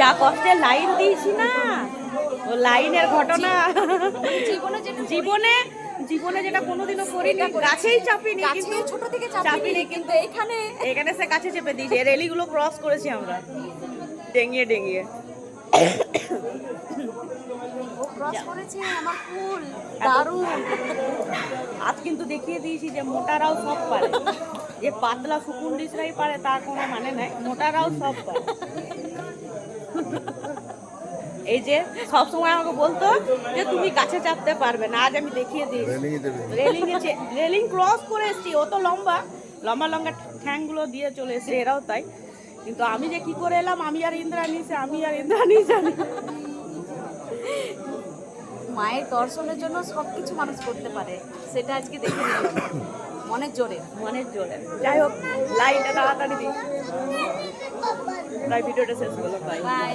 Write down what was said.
যা কষ্টে লাইন দিয়েছি না, ও লাইনের ঘটনা জীবনে জীবনে যেটা কোনোদিনও করিনি, গাছেই চাপিনি, কিন্তু ছোট থেকে চাপিনি, কিন্তু এখানে এখানে সে গাছে চেপে দিয়েছে। রেলিগুলো ক্রস করেছি আমরা ডেঙিয়ে ডেঙিয়ে। ও ক্রস করেছে আমার ফুল, দারুণ। আজ কিন্তু দেখিয়ে দিয়েছি যে মোটারাও সব পারে, যে পাতলা সুকুন্ডিসরাই পারে তার কোনো মানে নাই, মোটারাও সব পারে। এই যে সব সময় আমাকে বলতো যে তুমি গাছে চাপতে পারবে না, আজ আমি দেখিয়ে দিয়েছি। রেলিং ক্রস করে এসছি, ও তো লম্বা লম্বা লম্বা ঠ্যাংগুলো দিয়ে চলে এসছে, এরাও তাই। কিন্তু আমি যে কি করে এলাম, আমি আর ইন্দ্রাণী জানি। মায়ের দর্শনের জন্য সবকিছু মানুষ করতে পারে, সেটা আজকে দেখে নিলাম মনের জোরে। যাই হোক, লাইনটা তাড়াতাড়ি দিই, তাই ভিডিওটা শেষ করলাম। বাই। বাই।